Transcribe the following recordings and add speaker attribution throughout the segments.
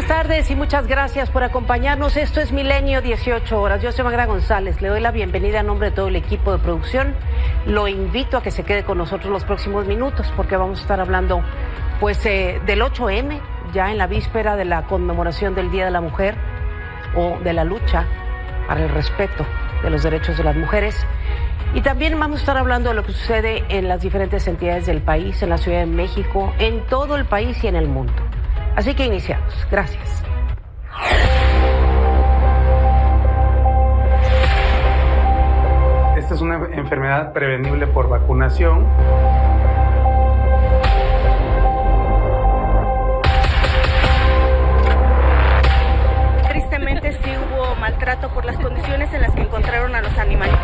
Speaker 1: buenas tardes y muchas gracias por acompañarnos. Esto es Milenio 18 horas. Yo soy Magda González. Le doy la bienvenida en nombre de todo el equipo de producción. Lo invito a que se quede con nosotros los próximos minutos porque vamos a estar hablando del 8M, ya en la víspera de la conmemoración del Día de la Mujer o de la lucha para el respeto de los derechos de las mujeres. Y también vamos a estar hablando de lo que sucede en las diferentes entidades del país, en la Ciudad de México, en todo el país y en el mundo. Así que iniciamos. Gracias.
Speaker 2: Esta es una enfermedad prevenible por vacunación.
Speaker 3: Tristemente sí hubo maltrato por las condiciones en las que encontraron a los animales.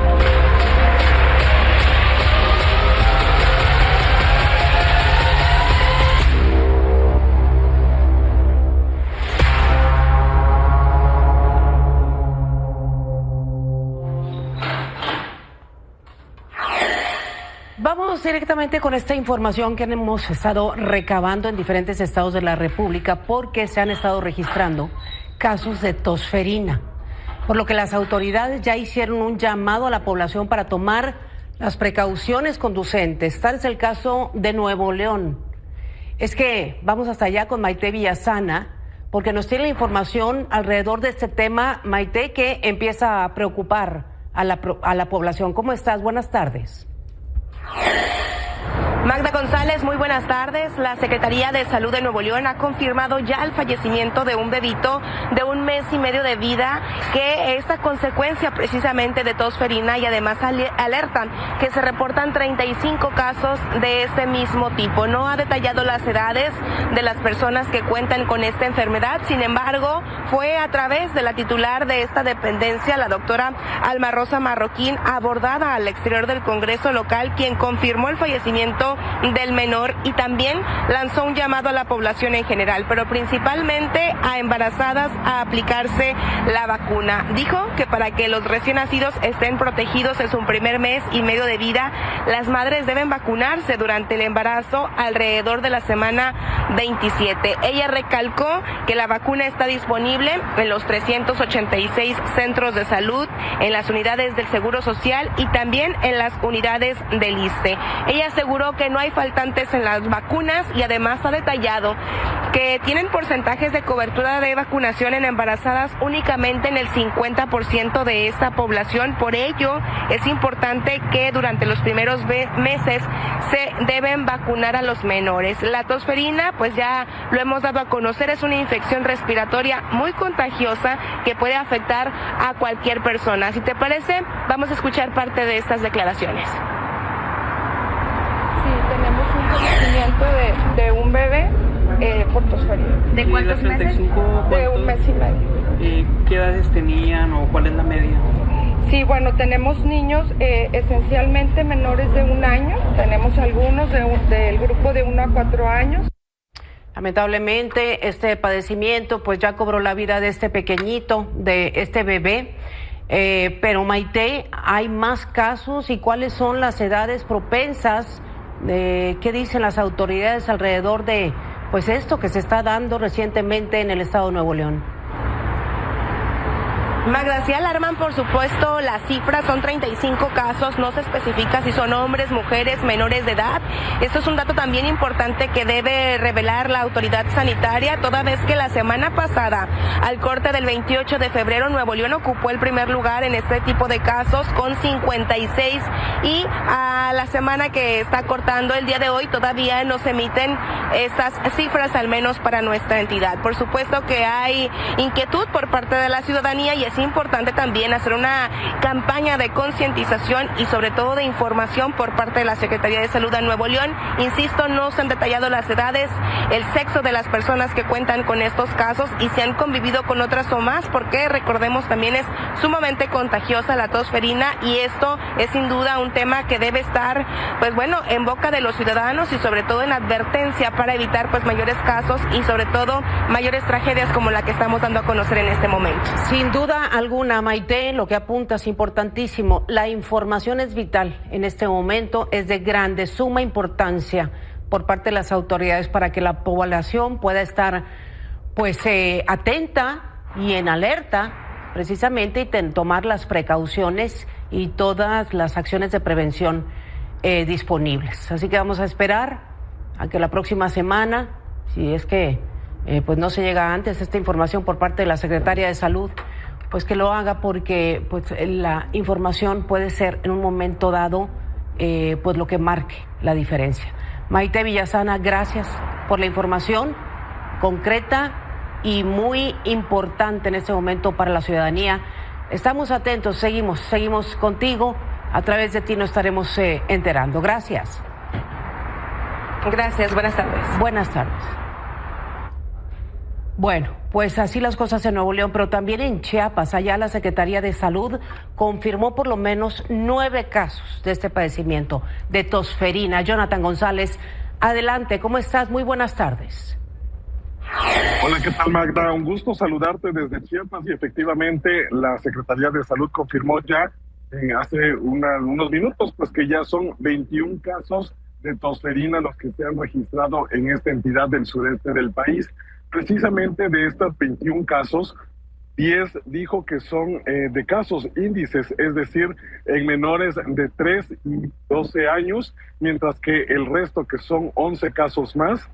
Speaker 1: Vamos directamente con esta información que hemos estado recabando en diferentes estados de la República porque se han estado registrando casos de tosferina, por lo que las autoridades ya hicieron un llamado a la población para tomar las precauciones conducentes. Tal es el caso de Nuevo León. Es que vamos hasta allá con Maite Villasana porque nos tiene la información alrededor de este tema, Maite, que empieza a preocupar a la población. ¿Cómo estás? Buenas tardes.
Speaker 3: Magda González, muy buenas tardes. La Secretaría de Salud de Nuevo León ha confirmado ya el fallecimiento de un bebito de 1 mes y medio de vida, que es a consecuencia precisamente de tosferina, y además alertan que se reportan 35 casos de este mismo tipo. No ha detallado las edades de las personas que cuentan con esta enfermedad, sin embargo, fue a través de la titular de esta dependencia, la doctora Alma Rosa Marroquín, abordada al exterior del Congreso local, quien confirmó el fallecimiento del menor y también lanzó un llamado a la población en general, pero principalmente a embarazadas a aplicarse la vacuna. Dijo que para que los recién nacidos estén protegidos en su primer mes y medio de vida, las madres deben vacunarse durante el embarazo alrededor de la semana 27. Ella recalcó que la vacuna está disponible en los 386 centros de salud, en las unidades del Seguro Social y también en las unidades del ISSSTE. Ella aseguró que no hay faltantes en las vacunas y además ha detallado que tienen porcentajes de cobertura de vacunación en embarazadas únicamente en el 50% de esta población. Por ello, es importante que durante los primeros meses se deben vacunar a los menores. La tosferina, pues ya lo hemos dado a conocer, es una infección respiratoria muy contagiosa que puede afectar a cualquier persona. Si te parece, vamos a escuchar parte de estas declaraciones.
Speaker 4: Tenemos un conocimiento de un bebé por tosferina.
Speaker 3: ¿De cuántos meses?
Speaker 4: De 1 mes y medio.
Speaker 5: ¿Qué edades tenían o cuál es la media?
Speaker 4: Sí, bueno, tenemos niños esencialmente menores de 1 año. Tenemos algunos del grupo de 1 a 4 años.
Speaker 1: Lamentablemente, este padecimiento pues ya cobró la vida de este pequeñito, de este bebé. Pero Maite, ¿hay más casos y cuáles son las edades propensas? ¿Qué dicen las autoridades alrededor de pues esto que se está dando recientemente en el estado de Nuevo León?
Speaker 3: Magda, sí alarman, por supuesto, las cifras, son 35 casos, no se especifica si son hombres, mujeres, menores de edad. Esto es un dato también importante que debe revelar la autoridad sanitaria, toda vez que la semana pasada, al corte del 28 de febrero, Nuevo León ocupó el primer lugar en este tipo de casos con 56, y a la semana que está cortando el día de hoy todavía no se emiten estas cifras, al menos para nuestra entidad. Por supuesto que hay inquietud por parte de la ciudadanía y es importante también hacer una campaña de concientización y sobre todo de información por parte de la Secretaría de Salud de Nuevo León. Insisto, no se han detallado las edades, el sexo de las personas que cuentan con estos casos y si han convivido con otras o más, porque recordemos también es sumamente contagiosa la tosferina y esto es sin duda un tema que debe estar pues bueno en boca de los ciudadanos y sobre todo en advertencia para evitar pues mayores casos y sobre todo mayores tragedias como la que estamos dando a conocer en este momento.
Speaker 1: Sin duda alguna, Maite, lo que apunta es importantísimo. La información es vital en este momento, es de grande, suma importancia por parte de las autoridades para que la población pueda estar pues atenta y en alerta precisamente y tomar las precauciones y todas las acciones de prevención disponibles. Así que vamos a esperar a que la próxima semana, si es que pues no se llega antes esta información por parte de la Secretaría de Salud, pues que lo haga, porque pues la información puede ser en un momento dado pues lo que marque la diferencia. Maite Villasana, gracias por la información concreta y muy importante en este momento para la ciudadanía. Estamos atentos, seguimos contigo. A través de ti nos estaremos enterando. Gracias.
Speaker 3: Gracias, buenas tardes.
Speaker 1: Buenas tardes. Bueno, pues así las cosas en Nuevo León, pero también en Chiapas. Allá la Secretaría de Salud confirmó por lo menos 9 casos de este padecimiento de tosferina. Jonathan González, adelante, ¿cómo estás? Muy buenas tardes.
Speaker 6: Hola, ¿qué tal, Magda? Un gusto saludarte desde Chiapas, y efectivamente la Secretaría de Salud confirmó ya hace unos minutos pues que ya son 21 casos de tosferina los que se han registrado en esta entidad del sureste del país. Precisamente de estos 21 casos, 10 dijo que son de casos índices, es decir, en menores de 3 y 12 años, mientras que el resto, que son 11 casos más,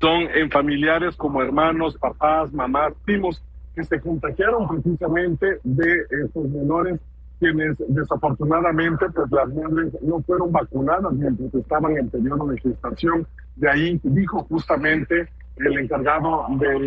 Speaker 6: son en familiares como hermanos, papás, mamás, primos, que se contagiaron precisamente de estos menores, quienes desafortunadamente pues las madres no fueron vacunadas mientras estaban en periodo de gestación. De ahí dijo justamente el encargado de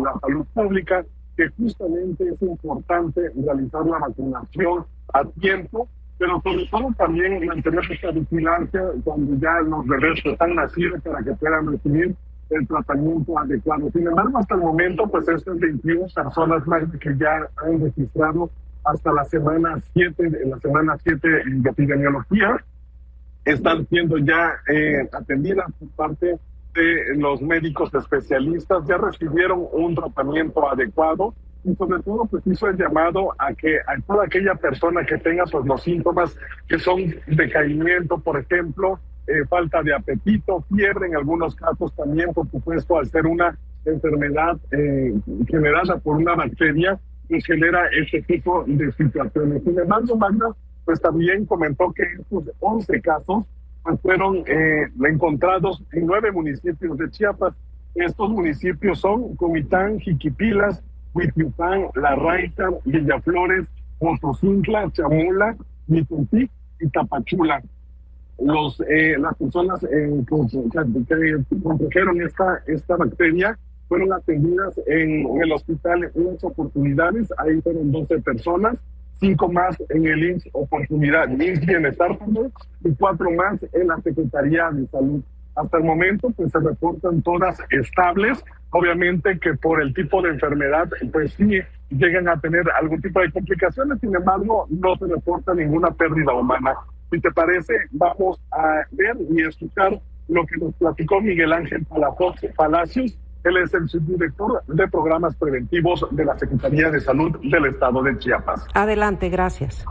Speaker 6: la salud pública que justamente es importante realizar la vacunación a tiempo, pero sobre todo también mantener esta vigilancia cuando ya los bebés están nacidos para que puedan recibir el tratamiento adecuado. Sin embargo, hasta el momento, pues estas 21 personas más que ya han registrado hasta la semana 7, de epidemiología, están siendo ya atendidas por parte de los médicos especialistas, ya recibieron un tratamiento adecuado, y sobre todo pues hizo el llamado a que a toda aquella persona que tenga pues los síntomas que son decaimiento, por ejemplo, falta de apetito, fiebre en algunos casos también, por supuesto, al ser una enfermedad generada por una bacteria, pues genera este tipo de situaciones. Sin embargo, Magda, pues también comentó que estos 11 casos pues fueron encontrados en 9 municipios de Chiapas. Estos municipios son Comitán, Jiquipilas, Huitiupán, La Raiza, Villaflores, Motocincla, Chamula, Mituntí y Tapachula. Las personas que contrajeron esta bacteria fueron atendidas en el hospital en unas oportunidades. Ahí fueron 12 personas, 5 más en el IMSS Oportunidad, IMSS Bienestar, y 4 más en la Secretaría de Salud. Hasta el momento pues se reportan todas estables. Obviamente que por el tipo de enfermedad pues sí llegan a tener algún tipo de complicaciones, sin embargo no se reporta ninguna pérdida humana. Si te parece, vamos a ver y escuchar lo que nos platicó Miguel Ángel Palacios. Él es el subdirector de programas preventivos de la Secretaría de Salud del Estado de Chiapas.
Speaker 1: Adelante, gracias.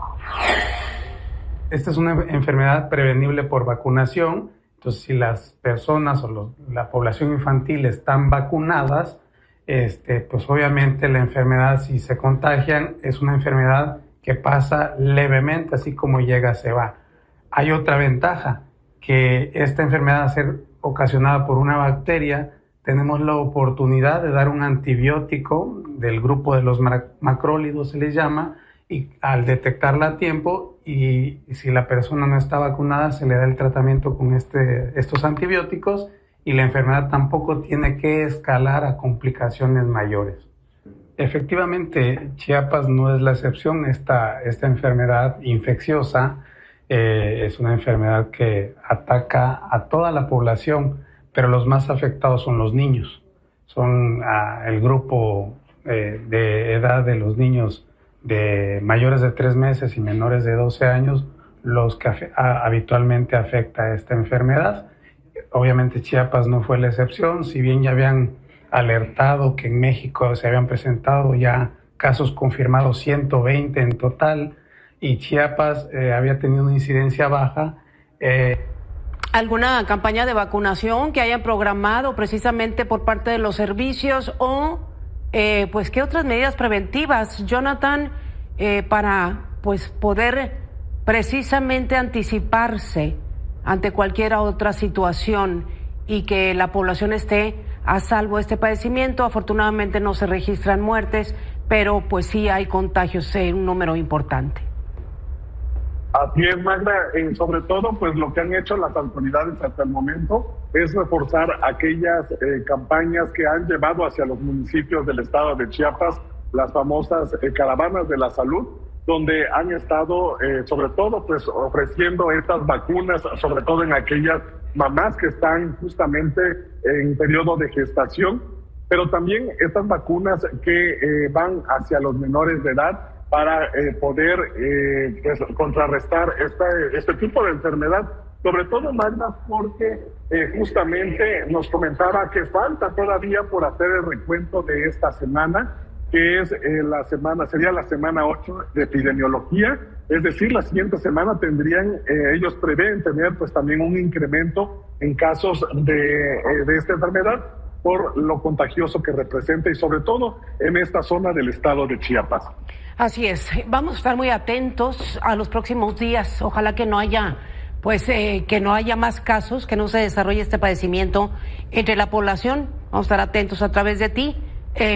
Speaker 2: Esta es una enfermedad prevenible por vacunación. Entonces, si las personas o la población infantil están vacunadas, pues obviamente la enfermedad, si se contagian, es una enfermedad que pasa levemente, así como llega, se va. Hay otra ventaja, que esta enfermedad, al ser ocasionada por una bacteria, tenemos la oportunidad de dar un antibiótico del grupo de los macrólidos, se les llama, y al detectarla a tiempo, y si la persona no está vacunada, se le da el tratamiento con estos antibióticos, y la enfermedad tampoco tiene que escalar a complicaciones mayores. Efectivamente, Chiapas no es la excepción. Esta enfermedad infecciosa es una enfermedad que ataca a toda la población, pero los más afectados son los niños. Son el grupo de edad de los niños de mayores de 3 meses y menores de 12 años los que habitualmente afecta esta enfermedad. Obviamente Chiapas no fue la excepción, si bien ya habían alertado que en México se habían presentado ya casos confirmados 120 en total, y Chiapas había tenido una incidencia baja.
Speaker 1: alguna campaña de vacunación que hayan programado precisamente por parte de los servicios o pues qué otras medidas preventivas, Jonathan, para pues poder precisamente anticiparse ante cualquier otra situación y que la población esté a salvo de este padecimiento? Afortunadamente no se registran muertes, pero pues sí hay contagios en un número importante.
Speaker 6: Así es, Magda, sobre todo pues lo que han hecho las autoridades hasta el momento es reforzar aquellas campañas que han llevado hacia los municipios del estado de Chiapas, las famosas caravanas de la salud, donde han estado sobre todo pues ofreciendo estas vacunas, sobre todo en aquellas mamás que están justamente en periodo de gestación, pero también estas vacunas que van hacia los menores de edad para poder pues, contrarrestar este tipo de enfermedad. Sobre todo, Magda, porque justamente nos comentaba que falta todavía por hacer el recuento de esta semana, que es sería la semana 8 de epidemiología, es decir, la siguiente semana ellos prevén tener pues también un incremento en casos de esta enfermedad por lo contagioso que representa y sobre todo en esta zona del estado de Chiapas.
Speaker 1: Así es, vamos a estar muy atentos a los próximos días, ojalá que no haya más casos, que no se desarrolle este padecimiento entre la población. Vamos a estar atentos a través de ti.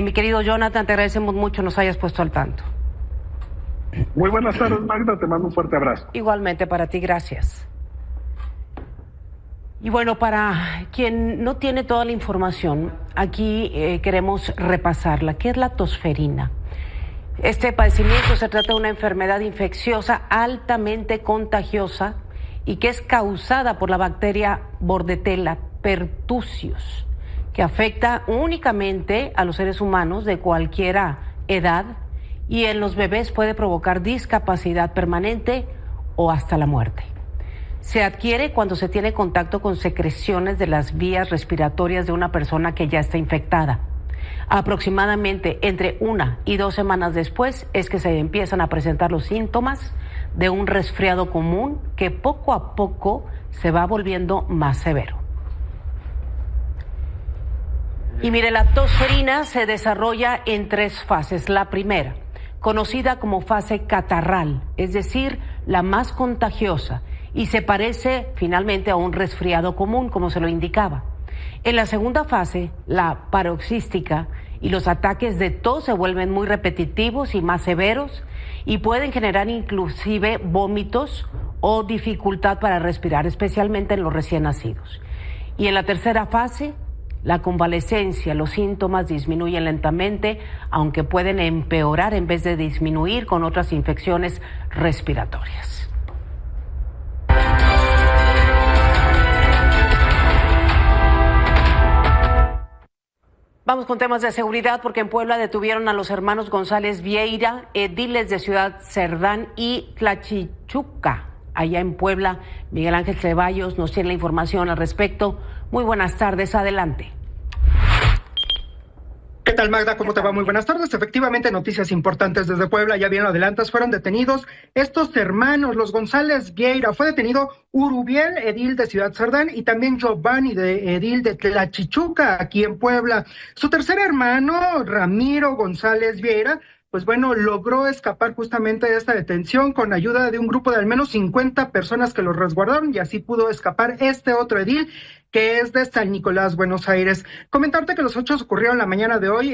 Speaker 1: Mi querido Jonathan, te agradecemos mucho nos hayas puesto al tanto.
Speaker 6: Muy buenas tardes, Magda, te mando un fuerte abrazo.
Speaker 1: Igualmente para ti, gracias. Y bueno, para quien no tiene toda la información, aquí queremos repasarla. ¿Qué es la tosferina? Este padecimiento se trata de una enfermedad infecciosa altamente contagiosa y que es causada por la bacteria Bordetella pertussis, que afecta únicamente a los seres humanos de cualquier edad y en los bebés puede provocar discapacidad permanente o hasta la muerte. Se adquiere cuando se tiene contacto con secreciones de las vías respiratorias de una persona que ya está infectada. Aproximadamente entre 1 y 2 semanas después es que se empiezan a presentar los síntomas de un resfriado común que poco a poco se va volviendo más severo. Y mire, la tosferina se desarrolla en 3 fases. La primera, conocida como fase catarral, es decir, la más contagiosa, y se parece finalmente a un resfriado común, como se lo indicaba. En la segunda fase, la paroxística, y los ataques de tos se vuelven muy repetitivos y más severos y pueden generar inclusive vómitos o dificultad para respirar, especialmente en los recién nacidos. Y en la tercera fase, la convalescencia, los síntomas disminuyen lentamente, aunque pueden empeorar en vez de disminuir con otras infecciones respiratorias. Vamos con temas de seguridad porque en Puebla detuvieron a los hermanos González Vieira, ediles de Ciudad Cerdán y Tlachichuca. Allá en Puebla, Miguel Ángel Ceballos nos tiene la información al respecto. Muy buenas tardes, adelante.
Speaker 7: ¿Qué tal, Magda? ¿Cómo te va? Muy buenas tardes. Efectivamente, noticias importantes desde Puebla. Ya bien lo adelantas, fueron detenidos estos hermanos, los González Vieira. Fue detenido Urubiel, edil de Ciudad Cerdán, y también Giovanni, edil de Tlachichuca, aquí en Puebla. Su tercer hermano, Ramiro González Vieira, pues bueno, logró escapar justamente de esta detención con ayuda de un grupo de al menos 50 personas que los resguardaron, y así pudo escapar este otro edil, que es de San Nicolás, Buenos Aires. Comentarte que los hechos ocurrieron la mañana de hoy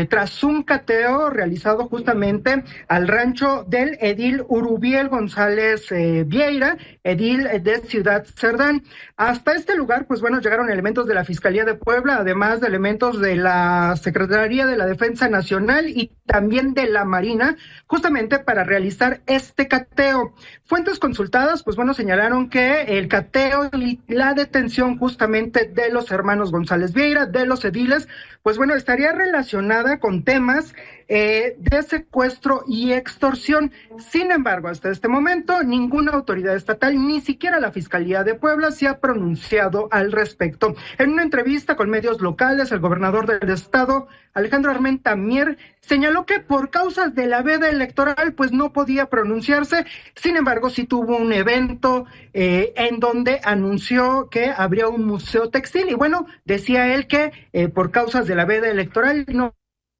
Speaker 7: tras un cateo realizado justamente al rancho del edil Urubiel González Vieira, edil de Ciudad Cerdán. Hasta este lugar, pues bueno, llegaron elementos de la Fiscalía de Puebla, además de elementos de la Secretaría de la Defensa Nacional y también de la Marina, justamente para realizar este cateo. Fuentes consultadas, pues bueno, señalaron que el cateo y la detención justamente de los hermanos González Vieira, de los ediles, pues bueno, estaría relacionada con temas de secuestro y extorsión. Sin embargo, hasta este momento, ninguna autoridad estatal, ni siquiera la Fiscalía de Puebla, se ha pronunciado al respecto. En una entrevista con medios locales, el gobernador del estado, Alejandro Armenta Mier, señaló señaló que por causas de la veda electoral pues no podía pronunciarse. Sin embargo, sí tuvo un evento en donde anunció que habría un museo textil y bueno, decía él que por causas de la veda electoral no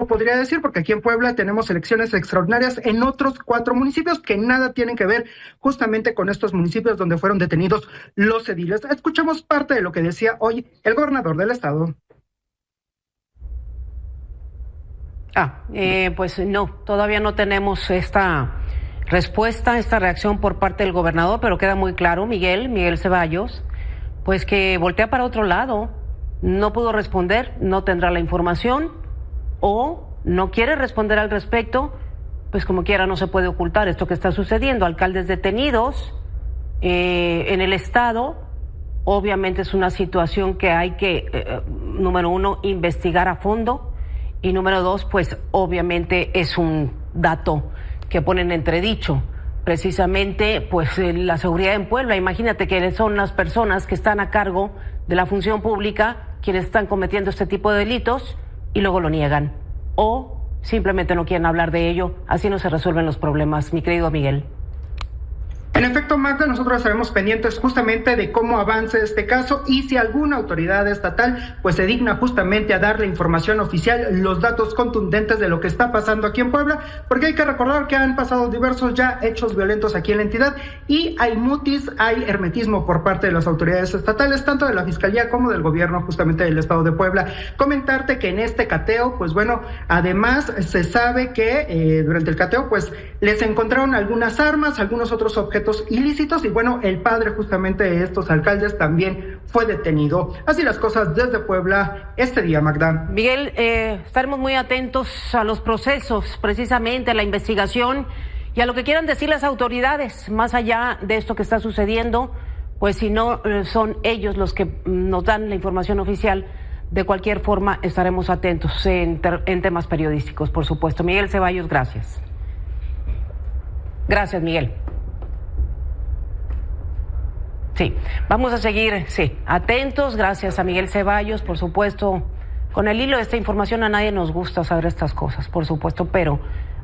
Speaker 7: podría decir, porque aquí en Puebla tenemos elecciones extraordinarias en otros 4 municipios que nada tienen que ver justamente con estos municipios donde fueron detenidos los ediles. Escuchamos parte de lo que decía hoy el gobernador del estado.
Speaker 1: Pues no, todavía no tenemos esta respuesta, esta reacción por parte del gobernador, pero queda muy claro, Miguel Ceballos, pues que voltea para otro lado, no pudo responder, no tendrá la información, o no quiere responder al respecto, pues como quiera no se puede ocultar esto que está sucediendo. Alcaldes detenidos en el estado, obviamente es una situación que hay que, número 1, investigar a fondo, y número 2, pues obviamente es un dato que pone en entredicho precisamente pues la seguridad en Puebla. Imagínate que son las personas que están a cargo de la función pública quienes están cometiendo este tipo de delitos y luego lo niegan o simplemente no quieren hablar de ello. Así no se resuelven los problemas, mi querido Miguel.
Speaker 7: En efecto, Magda, nosotros estaremos pendientes justamente de cómo avance este caso y si alguna autoridad estatal pues se digna justamente a dar la información oficial, los datos contundentes de lo que está pasando aquí en Puebla, porque hay que recordar que han pasado diversos ya hechos violentos aquí en la entidad y hay mutis, hay hermetismo por parte de las autoridades estatales, tanto de la Fiscalía como del gobierno justamente del estado de Puebla. Comentarte que en este cateo, pues bueno, además se sabe que durante el cateo pues les encontraron algunas armas, algunos otros objetos ilícitos y bueno, el padre justamente de estos alcaldes también fue detenido. Así las cosas desde Puebla este día, Magda.
Speaker 1: Miguel, estaremos muy atentos a los procesos, precisamente a la investigación y a lo que quieran decir las autoridades, más allá de esto que está sucediendo, pues si no son ellos los que nos dan la información oficial, de cualquier forma estaremos atentos en temas periodísticos, por supuesto. Miguel Ceballos, gracias. Gracias, Miguel. Sí, vamos a seguir, atentos, gracias a Miguel Ceballos, por supuesto, con el hilo de esta información. A nadie nos gusta saber estas cosas, por supuesto, pero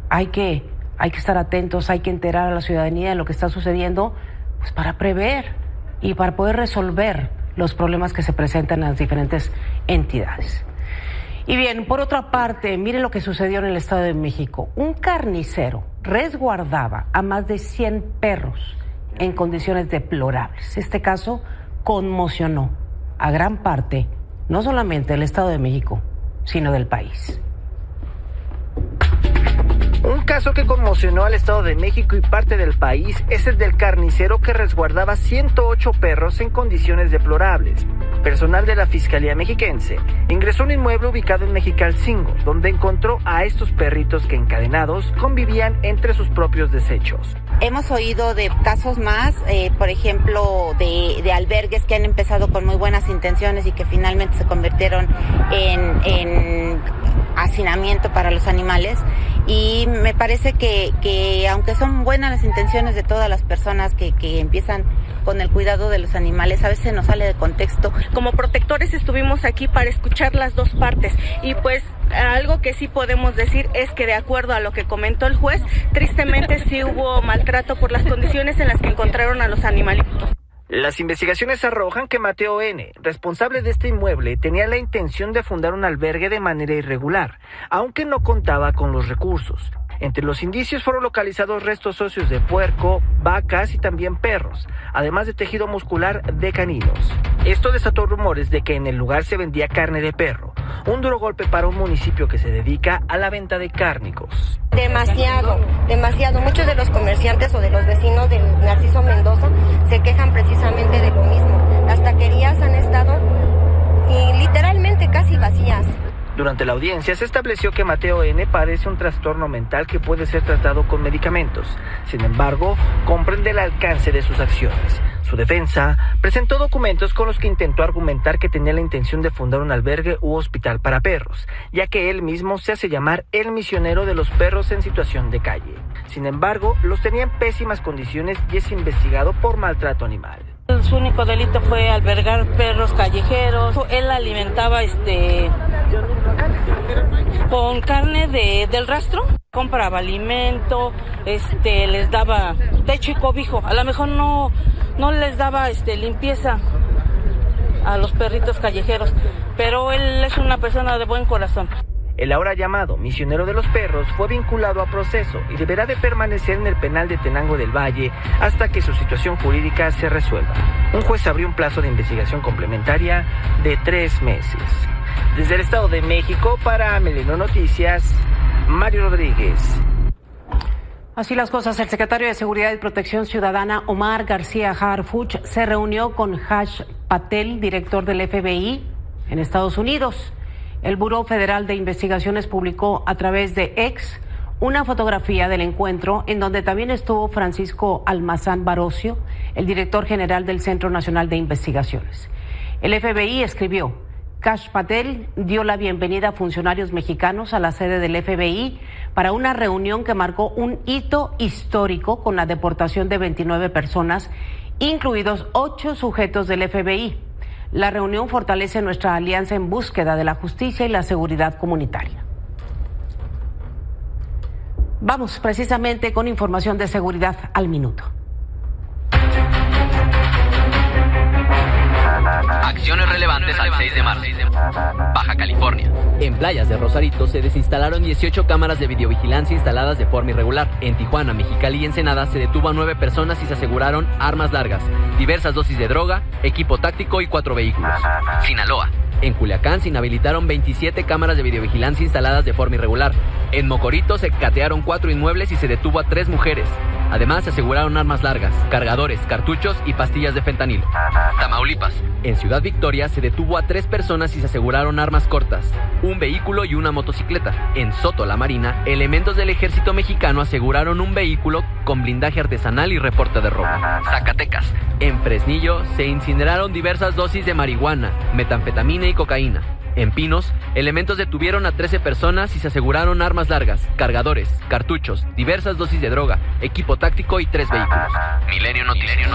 Speaker 1: hay que estar atentos, hay que enterar a la ciudadanía de lo que está sucediendo, pues para prever y para poder resolver los problemas que se presentan en las diferentes entidades. Y bien, por otra parte, miren lo que sucedió en el Estado de México. Un carnicero resguardaba a más de 100 perros en condiciones deplorables. Este caso conmocionó a gran parte, no solamente del Estado de México, sino del país.
Speaker 8: Un caso que conmocionó al Estado de México y parte del país es el del carnicero que resguardaba 108 perros en condiciones deplorables. Personal de la Fiscalía Mexiquense ingresó a un inmueble ubicado en Mexicalcingo, donde encontró a estos perritos que encadenados convivían entre sus propios desechos.
Speaker 9: Hemos oído de casos más, por ejemplo, de albergues que han empezado con muy buenas intenciones y que finalmente se convirtieron en hacinamiento para los animales. Y me parece que aunque son buenas las intenciones de todas las personas que empiezan con el cuidado de los animales, a veces nos sale de contexto.
Speaker 3: Como protectores estuvimos aquí para escuchar las dos partes y pues algo que sí podemos decir es que de acuerdo a lo que comentó el juez, tristemente sí hubo maltrato por las condiciones en las que encontraron a los animalitos.
Speaker 8: Las investigaciones arrojan que Mateo N., responsable de este inmueble, tenía la intención de fundar un albergue de manera irregular, aunque no contaba con los recursos. Entre los indicios fueron localizados restos óseos de puerco, vacas y también perros, además de tejido muscular de caninos. Esto desató rumores de que en el lugar se vendía carne de perro, un duro golpe para un municipio que se dedica a la venta de cárnicos.
Speaker 10: Demasiado. Muchos de los comerciantes o de los vecinos del Narciso Mendoza se quejan precisamente de lo mismo. Las taquerías han estado literalmente casi vacías.
Speaker 8: Durante la audiencia se estableció que Mateo N. padece un trastorno mental que puede ser tratado con medicamentos. Sin embargo, comprende el alcance de sus acciones. Su defensa presentó documentos con los que intentó argumentar que tenía la intención de fundar un albergue u hospital para perros, ya que él mismo se hace llamar el misionero de los perros en situación de calle. Sin embargo, los tenía en pésimas condiciones y es investigado por maltrato animal.
Speaker 11: Su único delito fue albergar perros callejeros. Él alimentaba con carne del rastro. Compraba alimento, les daba techo y cobijo. A lo mejor no les daba limpieza a los perritos callejeros, pero él es una persona de buen corazón.
Speaker 8: El ahora llamado misionero de los perros fue vinculado a proceso y deberá de permanecer en el penal de Tenango del Valle hasta que su situación jurídica se resuelva. Un juez abrió un plazo de investigación complementaria de 3 meses. Desde el Estado de México, para Milenio Noticias, Mario Rodríguez.
Speaker 1: Así las cosas, el secretario de Seguridad y Protección Ciudadana, Omar García Harfuch, se reunió con Harsh Patel, director del FBI en Estados Unidos. El Buró Federal de Investigaciones publicó a través de X una fotografía del encuentro en donde también estuvo Francisco Almazán Barocio, el director general del Centro Nacional de Investigaciones. El FBI escribió: Harsh Patel dio la bienvenida a funcionarios mexicanos a la sede del FBI para una reunión que marcó un hito histórico con la deportación de 29 personas, incluidos 8 sujetos del FBI. La reunión fortalece nuestra alianza en búsqueda de la justicia y la seguridad comunitaria. Vamos precisamente con información de seguridad al minuto.
Speaker 12: Acciones relevantes al 6 de marzo. Baja California. En playas de Rosarito se desinstalaron 18 cámaras de videovigilancia instaladas de forma irregular. En Tijuana, Mexicali y Ensenada se detuvo a 9 personas y se aseguraron armas largas, diversas dosis de droga, equipo táctico y 4 vehículos. Sinaloa. En Culiacán se inhabilitaron 27 cámaras de videovigilancia instaladas de forma irregular. En Mocorito se catearon 4 inmuebles y se detuvo a 3 mujeres. Además, se aseguraron armas largas, cargadores, cartuchos y pastillas de fentanilo. Tamaulipas. En Ciudad Victoria se detuvo a 3 personas y se aseguraron armas cortas, un vehículo y una motocicleta. En Soto, La Marina, elementos del ejército mexicano aseguraron un vehículo con blindaje artesanal y reporte de robo. Zacatecas. En Fresnillo se incineraron diversas dosis de marihuana, metanfetamina y cocaína. En Pinos, elementos detuvieron a 13 personas y se aseguraron armas largas, cargadores, cartuchos, diversas dosis de droga, equipo táctico y 3 vehículos. Milenio Noticias.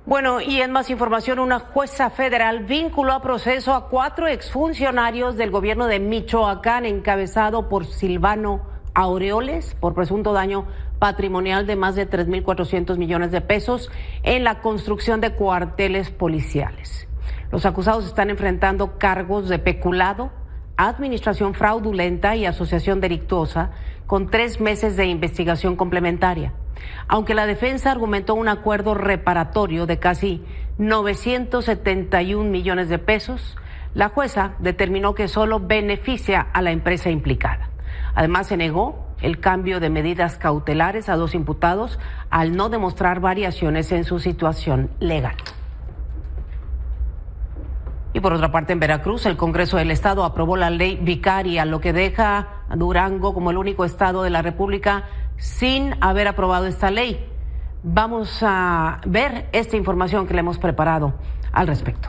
Speaker 1: Bueno, y en más información, una jueza federal vinculó a proceso a 4 exfuncionarios del gobierno de Michoacán, encabezado por Silvano Aureoles, por presunto daño patrimonial de más de 3.400 millones de pesos en la construcción de cuarteles policiales. Los acusados están enfrentando cargos de peculado, administración fraudulenta y asociación delictuosa, con 3 meses de investigación complementaria. Aunque la defensa argumentó un acuerdo reparatorio de casi 971 millones de pesos, la jueza determinó que solo beneficia a la empresa implicada. Además, se negó el cambio de medidas cautelares a 2 imputados al no demostrar variaciones en su situación legal. Y por otra parte, en Veracruz, el Congreso del Estado aprobó la ley vicaria, lo que deja a Durango como el único estado de la República sin haber aprobado esta ley. Vamos a ver esta información que le hemos preparado al respecto.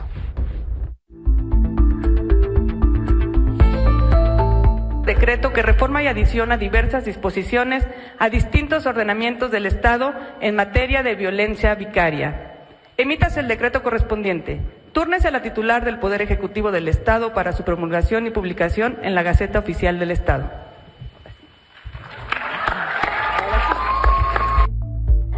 Speaker 13: Decreto que reforma y adiciona diversas disposiciones a distintos ordenamientos del Estado en materia de violencia vicaria. Emítase el decreto correspondiente. Túrnese a la titular del Poder Ejecutivo del Estado para su promulgación y publicación en la Gaceta Oficial del Estado.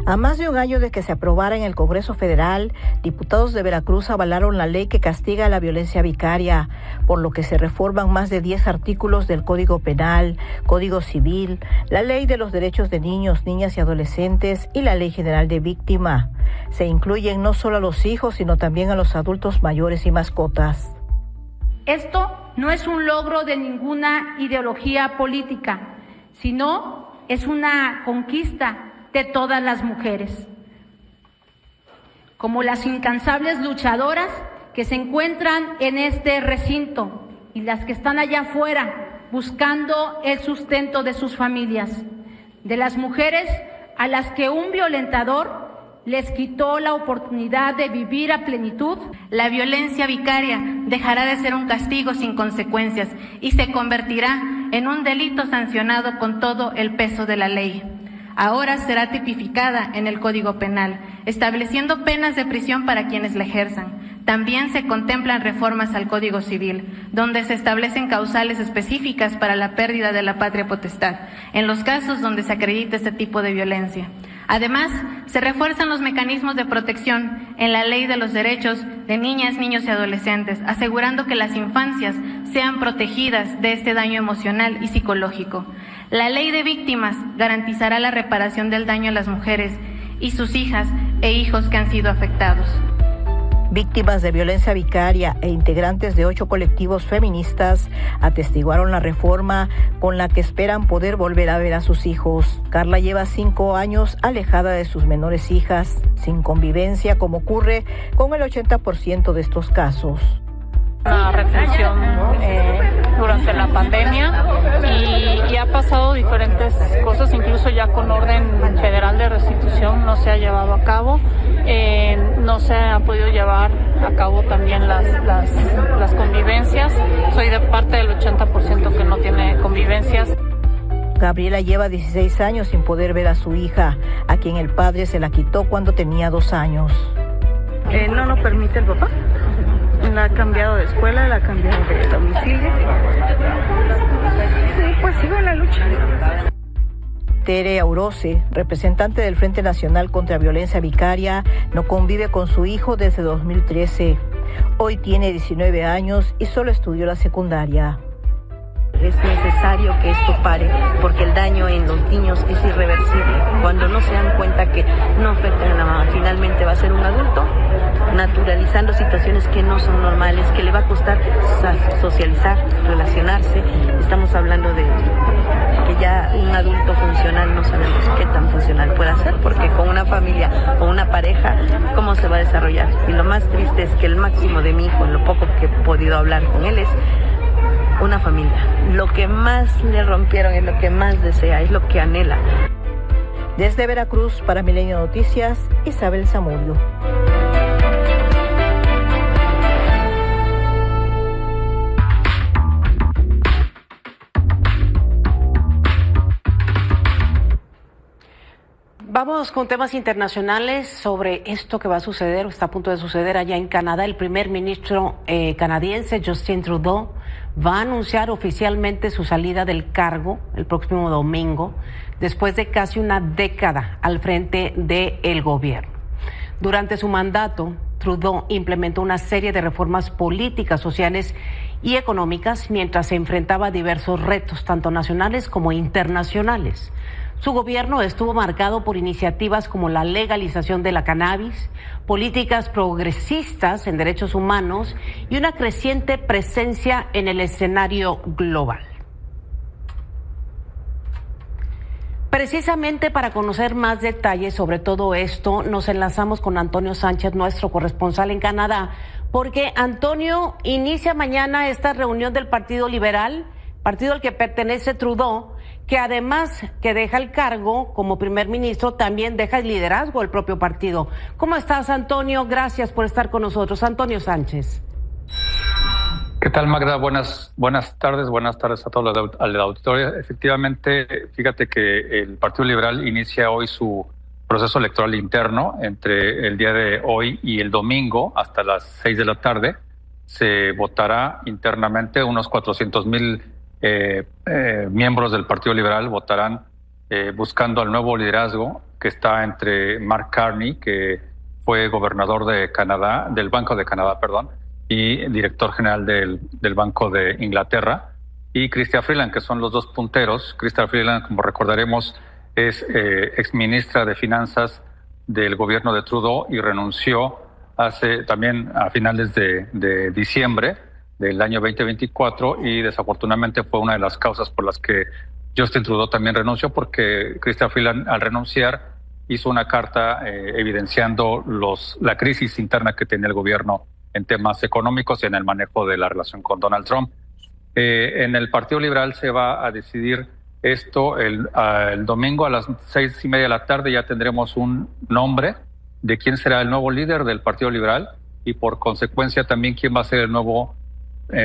Speaker 14: A más de un año de que se aprobara en el Congreso Federal, diputados de Veracruz avalaron la ley que castiga la violencia vicaria, por lo que se reforman más de 10 artículos del Código Penal, Código Civil, la Ley de los Derechos de Niños, Niñas y Adolescentes y la Ley General de Víctima. Se incluyen no solo a los hijos, sino también a los adultos mayores y mascotas.
Speaker 15: Esto no es un logro de ninguna ideología política, sino es una conquista de todas las mujeres, como las incansables luchadoras que se encuentran en este recinto y las que están allá afuera buscando el sustento de sus familias, de las mujeres a las que un violentador les quitó la oportunidad de vivir a plenitud.
Speaker 16: La violencia vicaria dejará de ser un castigo sin consecuencias y se convertirá en un delito sancionado con todo el peso de la ley. Ahora será tipificada en el Código Penal, estableciendo penas de prisión para quienes la ejerzan. También se contemplan reformas al Código Civil, donde se establecen causales específicas para la pérdida de la patria potestad, en los casos donde se acredite este tipo de violencia. Además, se refuerzan los mecanismos de protección en la Ley de los Derechos de Niñas, Niños y Adolescentes, asegurando que las infancias sean protegidas de este daño emocional y psicológico. La Ley de Víctimas garantizará la reparación del daño a las mujeres y sus hijas e hijos que han sido afectados.
Speaker 14: Víctimas de violencia vicaria e integrantes de 8 colectivos feministas atestiguaron la reforma con la que esperan poder volver a ver a sus hijos. Carla lleva 5 años alejada de sus menores hijas, sin convivencia, como ocurre con el 80% de estos casos.
Speaker 17: Una retención durante la pandemia y ha pasado diferentes cosas, incluso ya con orden federal de restitución no se ha llevado a cabo, no se ha podido llevar a cabo también las convivencias. Soy de parte del 80% que no tiene convivencias.
Speaker 14: Gabriela lleva 16 años sin poder ver a su hija, a quien el padre se la quitó cuando tenía 2 años.
Speaker 18: No lo permite el papá. La ha cambiado de escuela, la ha cambiado de domicilio. Y pues sigo en la lucha.
Speaker 14: Tere Aurose, representante del Frente Nacional contra Violencia Vicaria, no convive con su hijo desde 2013. Hoy tiene 19 años y solo estudió la secundaria.
Speaker 19: Es necesario que esto pare porque el daño en los niños es irreversible. Cuando no se dan cuenta que no afectan a la mamá, finalmente va a ser un adulto naturalizando situaciones que no son normales, que le va a costar socializar, relacionarse. Estamos hablando de que ya un adulto funcional no sabemos qué tan funcional puede ser, porque con una familia o una pareja, ¿cómo se va a desarrollar? Y lo más triste es que el máximo de mi hijo, lo poco que he podido hablar con él, es una familia. Lo que más le rompieron es lo que más desea, es lo que anhela.
Speaker 14: Desde Veracruz, para Milenio Noticias, Isabel Zamudio.
Speaker 1: Vamos con temas internacionales sobre esto que va a suceder o está a punto de suceder allá en Canadá. El primer ministro canadiense, Justin Trudeau, va a anunciar oficialmente su salida del cargo el próximo domingo, después de casi una década al frente del gobierno. Durante su mandato, Trudeau implementó una serie de reformas políticas, sociales y económicas mientras se enfrentaba a diversos retos, tanto nacionales como internacionales. Su gobierno estuvo marcado por iniciativas como la legalización de la cannabis, políticas progresistas en derechos humanos y una creciente presencia en el escenario global. Precisamente para conocer más detalles sobre todo esto, nos enlazamos con Antonio Sánchez, nuestro corresponsal en Canadá, porque Antonio, inicia mañana esta reunión del Partido Liberal, partido al que pertenece Trudeau, que además que deja el cargo como primer ministro, también deja el liderazgo del propio partido. ¿Cómo estás, Antonio? Gracias por estar con nosotros. Antonio Sánchez.
Speaker 20: ¿Qué tal, Magda? Buenas tardes a todos los al auditorio. Efectivamente, fíjate que el Partido Liberal inicia hoy su proceso electoral interno. Entre el día de hoy y el domingo, hasta las 6 de la tarde, se votará internamente. Unos 400,000 miembros del Partido Liberal votarán buscando al nuevo liderazgo que está entre Mark Carney, que fue gobernador de Canadá, del Banco de Canadá, y director general del Banco de Inglaterra, y Chrystia Freeland, que son los dos punteros. Chrystia Freeland, como recordaremos, es exministra de Finanzas del gobierno de Trudeau y renunció también a finales de diciembre del año 2024, y desafortunadamente fue una de las causas por las que Justin Trudeau también renunció, porque Chrystia Freeland, al renunciar, hizo una carta evidenciando la crisis interna que tenía el gobierno en temas económicos y en el manejo de la relación con Donald Trump. En el Partido Liberal se va a decidir esto el domingo a las 6:30 de la tarde. Ya tendremos un nombre de quién será el nuevo líder del Partido Liberal y por consecuencia también quién va a ser el nuevo